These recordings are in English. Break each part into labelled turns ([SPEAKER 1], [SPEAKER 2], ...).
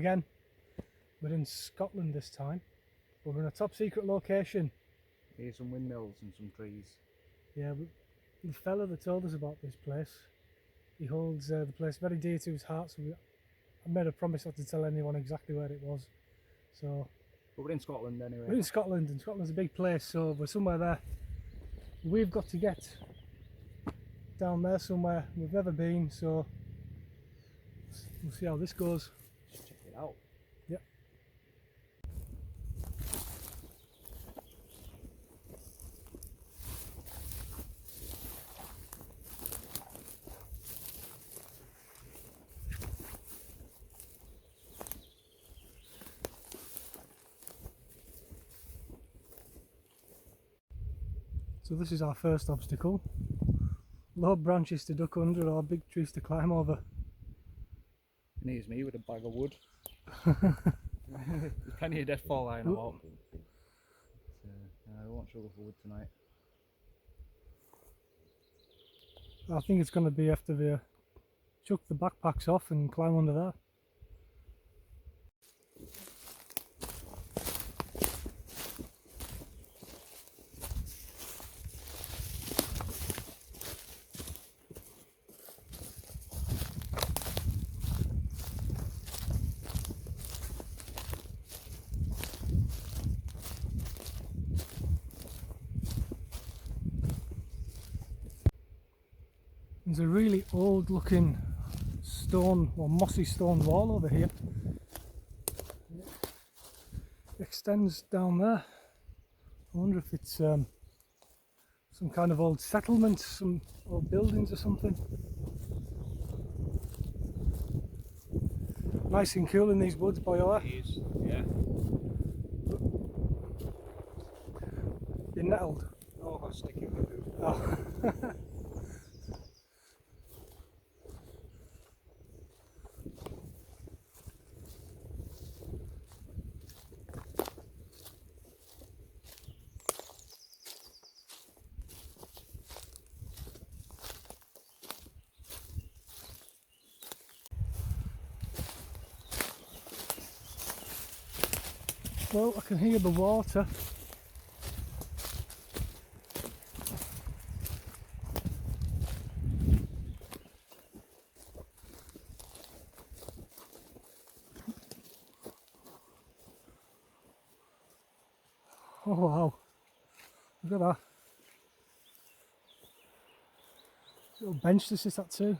[SPEAKER 1] again. We're in Scotland this time. We're in a top secret location.
[SPEAKER 2] Here's some windmills and some trees.
[SPEAKER 1] Yeah, the fella that told us about this place, he holds the place very dear to his heart, so I made a promise not to tell anyone exactly where it was. So,
[SPEAKER 2] but we're in Scotland anyway.
[SPEAKER 1] We're in Scotland, and Scotland's a big place, so we're somewhere there. We've got to get down there somewhere. We've never been, so we'll see how this goes.
[SPEAKER 2] Just check it out.
[SPEAKER 1] Yep. So this is our first obstacle. Low branches to duck under or big trees to climb over.
[SPEAKER 2] And here's me with a bag of wood. There's plenty of deadfall lying about. So, I won't struggle for wood tonight.
[SPEAKER 1] I think it's going to be after we chuck the backpacks off and climb under there. There's a really old looking stone or mossy stone wall over here. It extends down there. I wonder if it's some kind of old settlement, some old buildings or something. Nice and cool in these woods, boy.
[SPEAKER 2] It is, yeah.
[SPEAKER 1] You're nettled.
[SPEAKER 2] Oh, I'll stick it with you.
[SPEAKER 1] Oh. Well, I can hear the water. Oh wow, look at that. Little bench to sit at too.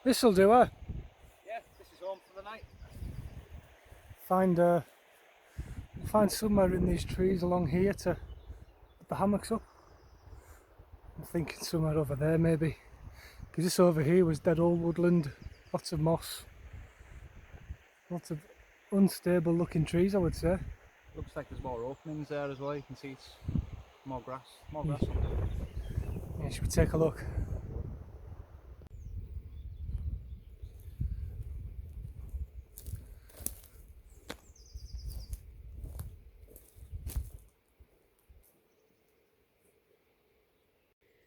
[SPEAKER 1] This'll do,
[SPEAKER 2] Yeah, this is home for the night.
[SPEAKER 1] Find somewhere in these trees along here to put the hammocks up. I'm thinking somewhere over there maybe, because this over here was dead old woodland, lots of moss, lots of unstable looking trees, I would say.
[SPEAKER 2] Looks like there's more openings there as well. You can see it's more grass on there.
[SPEAKER 1] Yeah, should we take a look?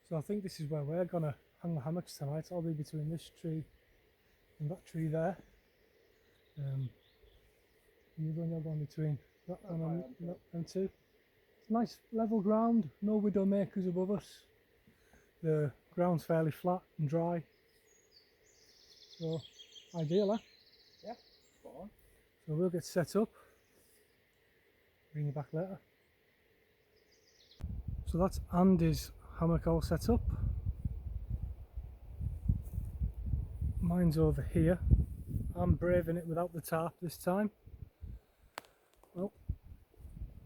[SPEAKER 1] So I think this is where we're gonna hang the hammocks tonight. I'll be between this tree and that tree there. And you're going between that and two. It's nice level ground, no widow makers above us. The ground's fairly flat and dry. So ideal, eh?
[SPEAKER 2] Yeah, spot on.
[SPEAKER 1] So we'll get set up. Bring you back later. So that's Andy's hammock all set up. Mine's over here. I'm braving it without the tarp this time. Well,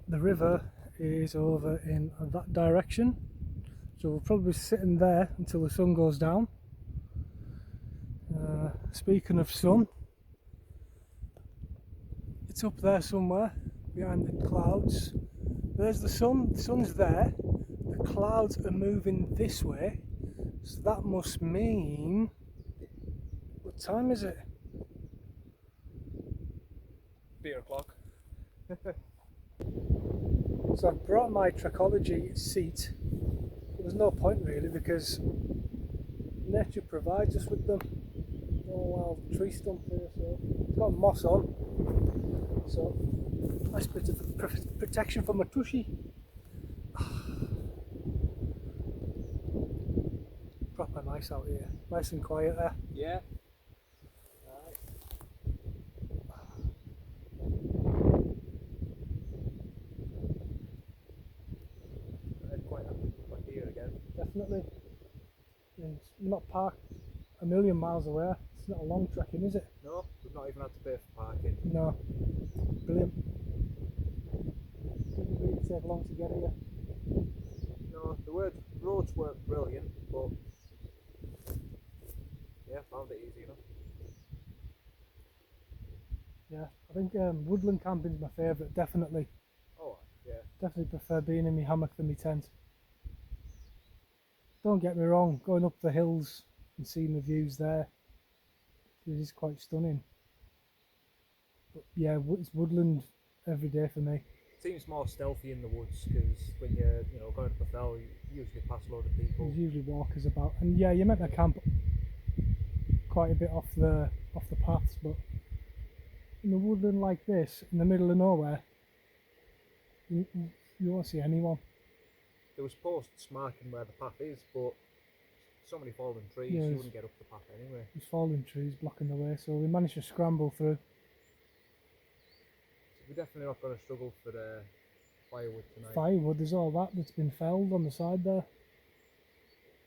[SPEAKER 1] the river is over in that direction, so we'll probably be sitting there until the sun goes down. Speaking of sun, it's up there somewhere behind the clouds. There's the sun. The sun's there. The clouds are moving this way, so that must mean What time is it?
[SPEAKER 2] Beer o'clock.
[SPEAKER 1] So I've brought my Trachology seat. There's no point really because nature provides us with them. No wild tree stump here, so it's got moss on. So nice bit of protection for my tushy. Proper nice out here, nice and quiet there.
[SPEAKER 2] Yeah. Quite happy to be back here again.
[SPEAKER 1] Definitely. And it's not parked a million miles away. It's not a long trekking, is it?
[SPEAKER 2] No, we've not even had to pay for parking.
[SPEAKER 1] No. Brilliant. Didn't really take long to get here.
[SPEAKER 2] No, the roads weren't brilliant, but yeah, found it easy enough.
[SPEAKER 1] Yeah, I think woodland camping's my favourite, definitely.
[SPEAKER 2] Oh, yeah.
[SPEAKER 1] Definitely prefer being in my hammock than my tent. Don't get me wrong, going up the hills and seeing the views there, it is quite stunning. But yeah, it's woodland every day for me.
[SPEAKER 2] Seems more stealthy in the woods because when you're, going up a fell, you usually pass a load of people.
[SPEAKER 1] There's usually walkers about, and yeah, you're meant to camp quite a bit off the paths, but in a woodland like this, in the middle of nowhere, you won't see anyone.
[SPEAKER 2] There was posts marking where the path is, but so many fallen trees,
[SPEAKER 1] Yeah,
[SPEAKER 2] you wouldn't get up the path anyway.
[SPEAKER 1] There's fallen trees blocking the way, so we managed to scramble through.
[SPEAKER 2] We're definitely not going to struggle for firewood tonight.
[SPEAKER 1] Firewood, there's all that's been felled on the side there.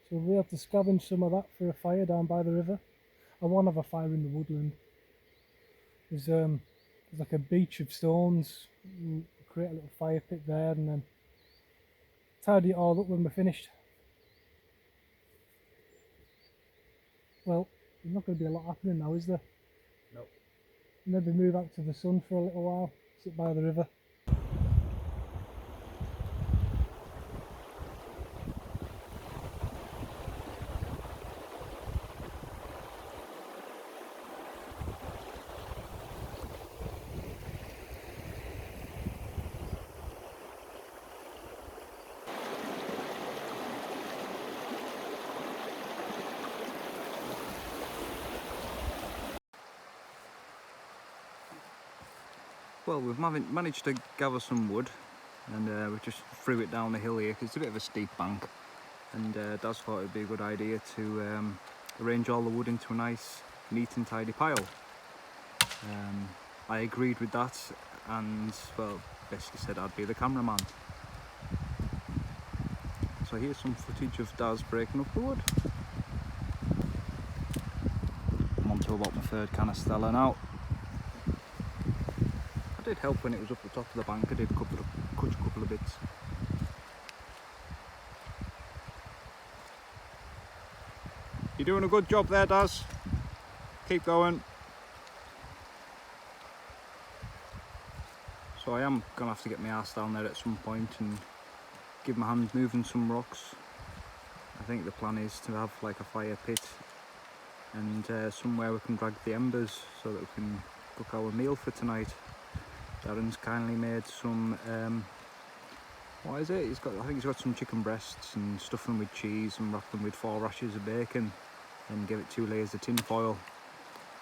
[SPEAKER 1] So we'll be able to scavenge some of that for a fire down by the river. I won't have a fire in the woodland. There's like a beach of stones. We'll create a little fire pit there and then tidy it all up when we're finished. Well, there's not going to be a lot happening now, is there?
[SPEAKER 2] Nope.
[SPEAKER 1] Maybe move out to the sun for a little while, sit by the river.
[SPEAKER 2] Well, we've managed to gather some wood, and we just threw it down the hill here because it's a bit of a steep bank, and Daz thought it would be a good idea to arrange all the wood into a nice, neat and tidy pile. I agreed with that, and well, basically said I'd be the cameraman. So here's some footage of Daz breaking up the wood. I'm on to about my third can of Stella now. I did help when it was up the top of the bank. I did cut a couple of bits. You're doing a good job there, Daz. Keep going. So I am gonna have to get my ass down there at some point and give my hand moving some rocks. I think the plan is to have like a fire pit and somewhere we can drag the embers so that we can cook our meal for tonight. Darren's kindly made some, what is it? I think he's got some chicken breasts and stuff them with cheese and wrap them with 4 rashers of bacon and give it 2 layers of tin foil.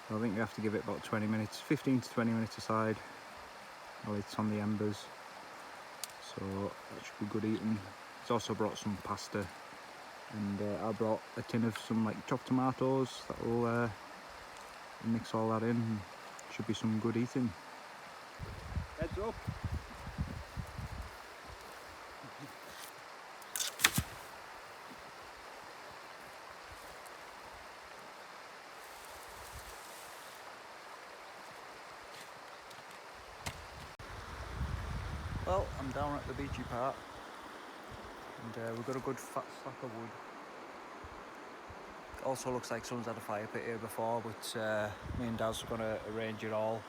[SPEAKER 2] So I think we have to give it about 20 minutes, 15 to 20 minutes aside while it's on the embers. So that should be good eating. He's also brought some pasta, and I brought a tin of some like chopped tomatoes that will mix all that in. Should be some good eating. Heads up. Well, I'm down at the beachy part, and we've got a good fat stack of wood. It also looks like someone's had a fire pit here before, but me and Daz are going to arrange it all.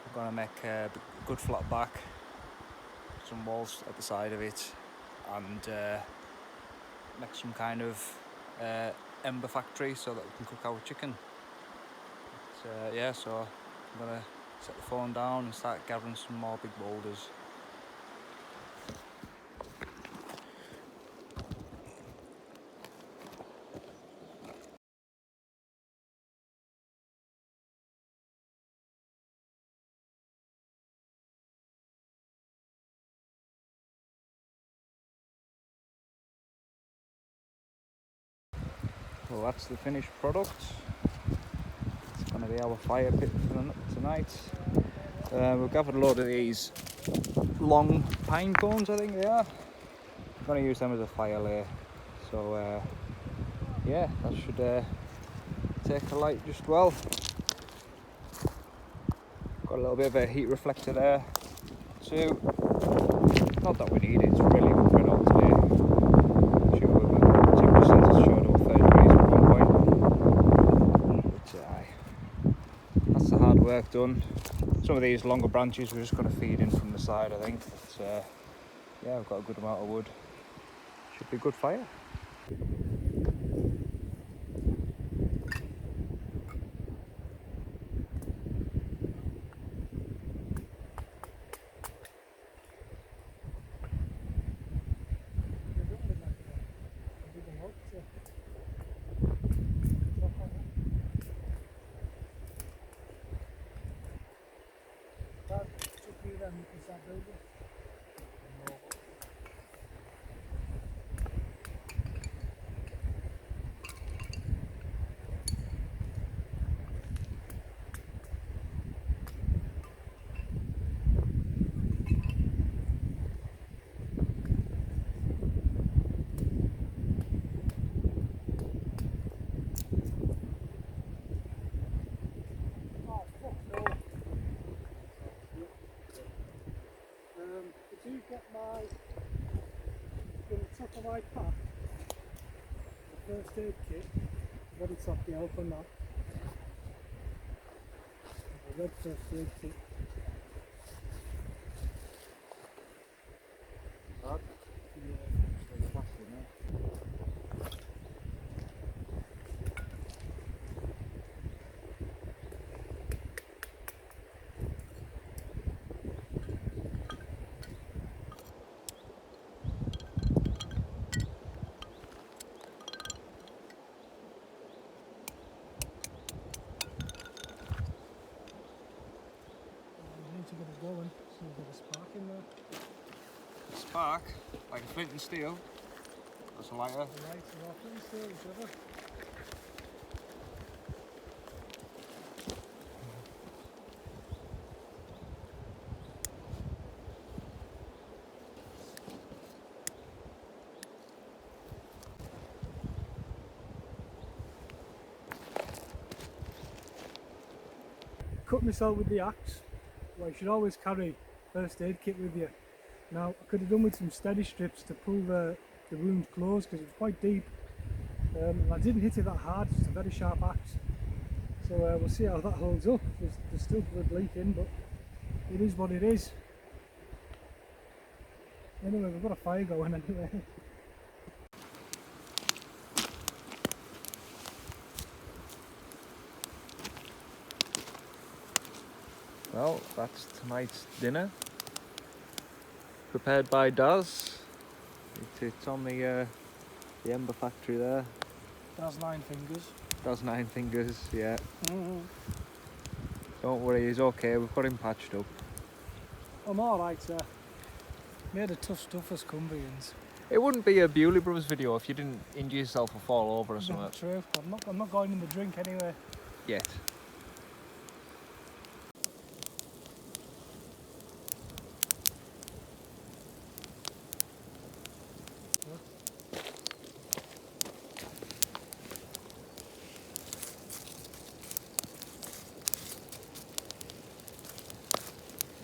[SPEAKER 2] We're going to make a good flat back, some walls at the side of it, and make some kind of ember factory so that we can cook our chicken. yeah, so I'm gonna set the phone down and start gathering some more big boulders. Well, that's the finished product. It's going to be our fire pit for tonight. We've gathered a load of these long pine cones, I think they are. I'm going to use them as a fire layer. So yeah, that should take a light just well. Got a little bit of a heat reflector there too. Not that we need it, it's really good out today. Sure, the temperature sensors showed over 30 degrees at one point. But that's the hard work done. Some of these longer branches we're just going to feed in from the side, I think. But yeah, I've got a good amount of wood. Should be good fire.
[SPEAKER 1] Did you get the top of my pack, the first aid kit, what it's off the help on that? The red first aid kit.
[SPEAKER 2] That?
[SPEAKER 1] Yeah. To get it going, so we've got a spark in there.
[SPEAKER 2] A spark, like a flint and steel. That's a lighter.
[SPEAKER 1] The lights are off and still, whichever. Cut myself with the axe. Well, you should always carry first aid kit with you. Now, I could have done with some steady strips to pull the wound closed because it's quite deep. I didn't hit it that hard, it's a very sharp axe. So we'll see how that holds up. There's still blood leaking, but it is what it is. Anyway, we've got a fire going anyway.
[SPEAKER 2] Well, that's tonight's dinner. Prepared by Daz. It's on the Ember factory there.
[SPEAKER 1] That's 9 fingers.
[SPEAKER 2] Daz 9 fingers, yeah. Don't worry, he's okay. We've got him patched up.
[SPEAKER 1] I'm alright, sir. Made of tough stuff as Cumbrians.
[SPEAKER 2] It wouldn't be a Bewley Brothers video if you didn't injure yourself or fall over or something.
[SPEAKER 1] Not true. I'm not going in the drink anyway.
[SPEAKER 2] Yet.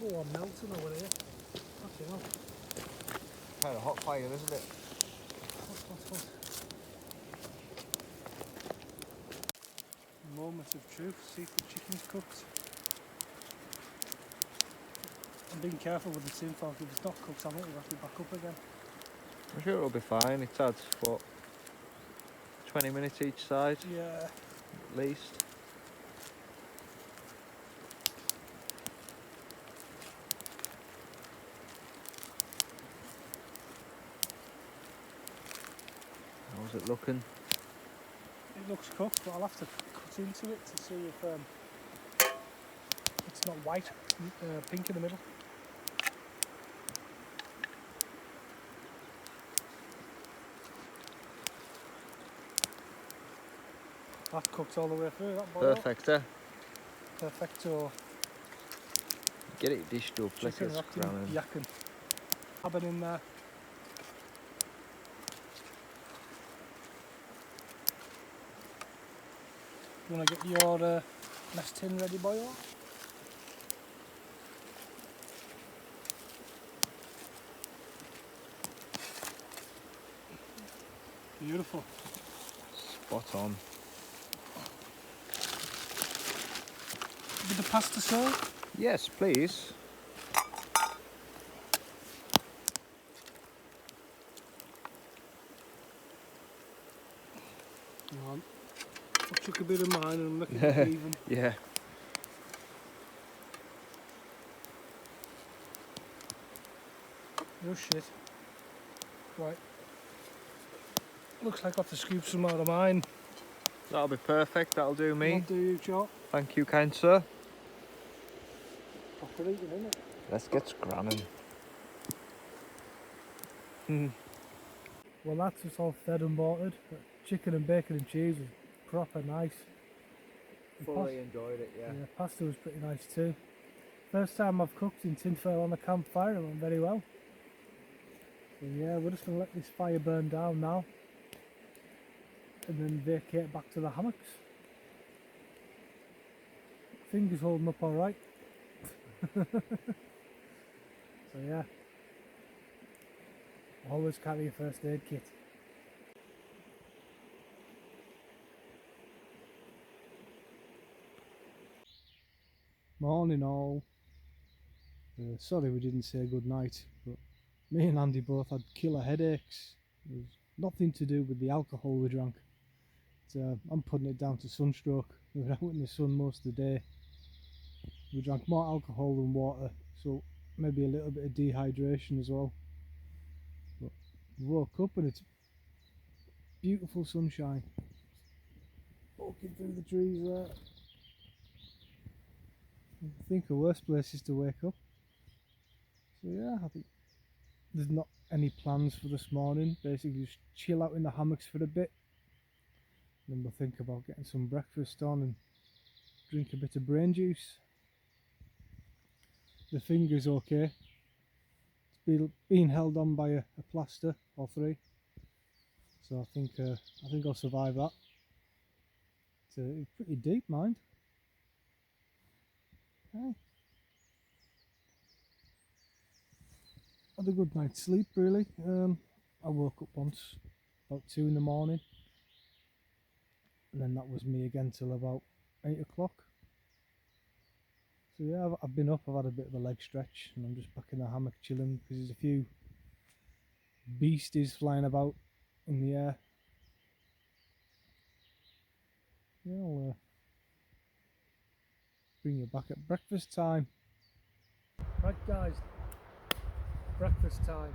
[SPEAKER 1] Oh, I'm melting over here. Fucking hell.
[SPEAKER 2] Kind of hot fire, isn't it?
[SPEAKER 1] Hot. Moment of truth. See if the chicken's cooked. I'm being careful with the tin foil. If it's not cooked, I won't have to back up again.
[SPEAKER 2] I'm sure it'll be fine. It's had, what, 20 minutes each side?
[SPEAKER 1] Yeah.
[SPEAKER 2] At least. How's it looking?
[SPEAKER 1] It looks cooked, but I'll have to cut into it to see if it's not white, pink in the middle. That cooked all the way through, that boil.
[SPEAKER 2] Perfect,
[SPEAKER 1] Perfecto.
[SPEAKER 2] Get it dished up, like
[SPEAKER 1] Chicken
[SPEAKER 2] it's
[SPEAKER 1] wrapped in
[SPEAKER 2] crowning.
[SPEAKER 1] yakking. Have it in there. You want to get your mess tin ready, boil? Beautiful.
[SPEAKER 2] Spot on.
[SPEAKER 1] With the pasta sauce?
[SPEAKER 2] Yes, please.
[SPEAKER 1] Hang on. I'll chuck a bit of mine and make it even.
[SPEAKER 2] Yeah.
[SPEAKER 1] No shit. Right. Looks like I have to scoop some out of mine.
[SPEAKER 2] That'll be perfect, that'll do me.
[SPEAKER 1] That'll do you, Joe.
[SPEAKER 2] Thank you, kind sir.
[SPEAKER 1] Proper eating, isn't it?
[SPEAKER 2] Let's get scranning.
[SPEAKER 1] Well, that's just all fed and watered. Chicken and bacon and cheese was proper nice.
[SPEAKER 2] Fully enjoyed it, yeah.
[SPEAKER 1] Yeah, pasta was pretty nice too. First time I've cooked in tinfoil on a campfire, it went very well. So yeah, we're just going to let this fire burn down now and then vacate back to the hammocks. Fingers holding up alright. So yeah, always carry a first aid kit. Morning all. Sorry we didn't say good night, but me and Andy both had killer headaches. It was nothing to do with the alcohol we drank. I'm putting it down to sunstroke. We were out in the sun most of the day. We drank more alcohol than water, so maybe a little bit of dehydration as well. But we woke up and it's beautiful sunshine. Walking through the trees there. I think a worse place is to wake up. So yeah, I think there's not any plans for this morning. Basically just chill out in the hammocks for a bit. Then we'll think about getting some breakfast on and drink a bit of brain juice. The finger's okay. It's being held on by a plaster or three. So I think I'll survive that. It's pretty deep, mind. Okay. Had a good night's sleep really. I woke up once about 2 in the morning, and then that was me again till about 8 o'clock. So yeah, I've been up, I've had a bit of a leg stretch, and I'm just back in the hammock chilling because there's a few beasties flying about in the air. Yeah, I'll bring you back at breakfast time. Right guys, breakfast time.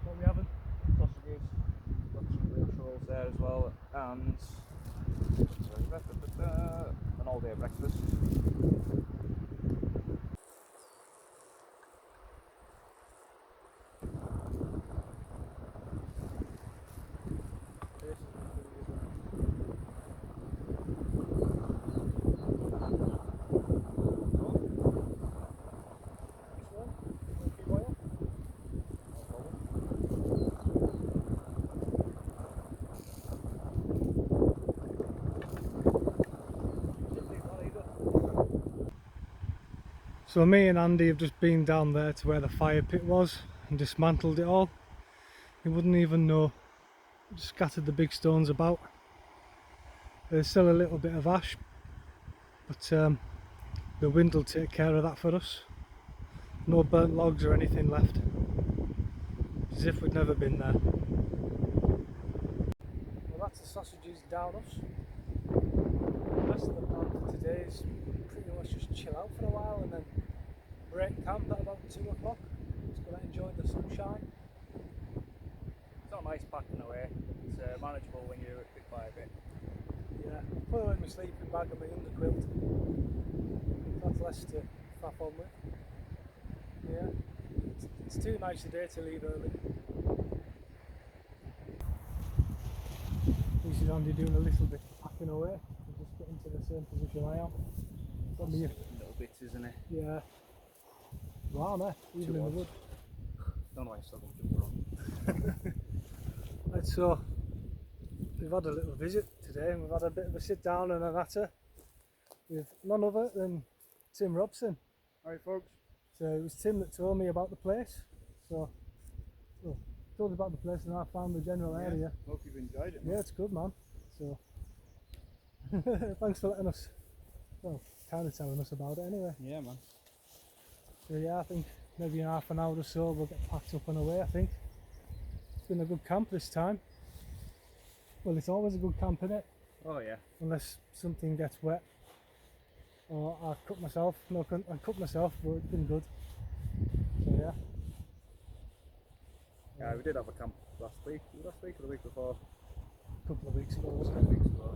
[SPEAKER 1] What are we having?
[SPEAKER 2] Sausages. Got some grilled rolls there as well, and an all-day breakfast.
[SPEAKER 1] So me and Andy have just been down there to where the fire pit was and dismantled it all. You wouldn't even know. Just scattered the big stones about. There's still a little bit of ash, but the wind will take care of that for us. No burnt logs or anything left. As if we'd never been there. Well, that's the sausages down us. The rest of the plan for today is pretty much just chill out for a while and then break camp at about 2 o'clock. Just gonna enjoy the sunshine.
[SPEAKER 2] It's not nice packing away. It's manageable when you do it bit by bit.
[SPEAKER 1] Yeah, put it in my sleeping bag and my underquilt. That's less to faff on with. Yeah, it's too nice a day to leave early. This is Andy doing a little bit of packing away. I'm just getting to the same position I am. Got me,
[SPEAKER 2] Little bits, isn't it?
[SPEAKER 1] yeah. Wow, eh? Even in the wood.
[SPEAKER 2] Don't know why I still got jumper on.
[SPEAKER 1] Right, so we've had a little visit today and we've had a bit of a sit down and a natter with none other than Tim Robson.
[SPEAKER 2] Alright folks.
[SPEAKER 1] So it was Tim that told me about the place. So, well, told me about the place and I found the general area.
[SPEAKER 2] Hope you've enjoyed it.
[SPEAKER 1] Yeah, it's good, man. So thanks for letting us, well, kind of telling us about it anyway.
[SPEAKER 2] Yeah, man.
[SPEAKER 1] So yeah, I think maybe in half an hour or so we'll get packed up and away, I think. It's been a good camp this time. Well, it's always a good camp, isn't it?
[SPEAKER 2] Oh yeah.
[SPEAKER 1] Unless something gets wet. Or I cut myself. No, I cut myself, but it's been good. So yeah.
[SPEAKER 2] Yeah, we did have a camp last week. Last week or the week before?
[SPEAKER 1] A couple of weeks ago, wasn't
[SPEAKER 2] Couple
[SPEAKER 1] it?
[SPEAKER 2] of weeks ago.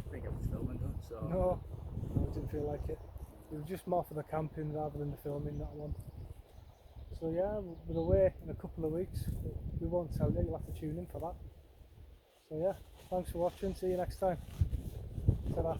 [SPEAKER 2] I think I was filming that, so.
[SPEAKER 1] No, I didn't feel like it. It was just more for the camping rather than the filming, that one. So yeah, we're away in a couple of weeks. We won't tell you, you'll have to tune in for that. So yeah, thanks for watching, see you next time. Ta-ra.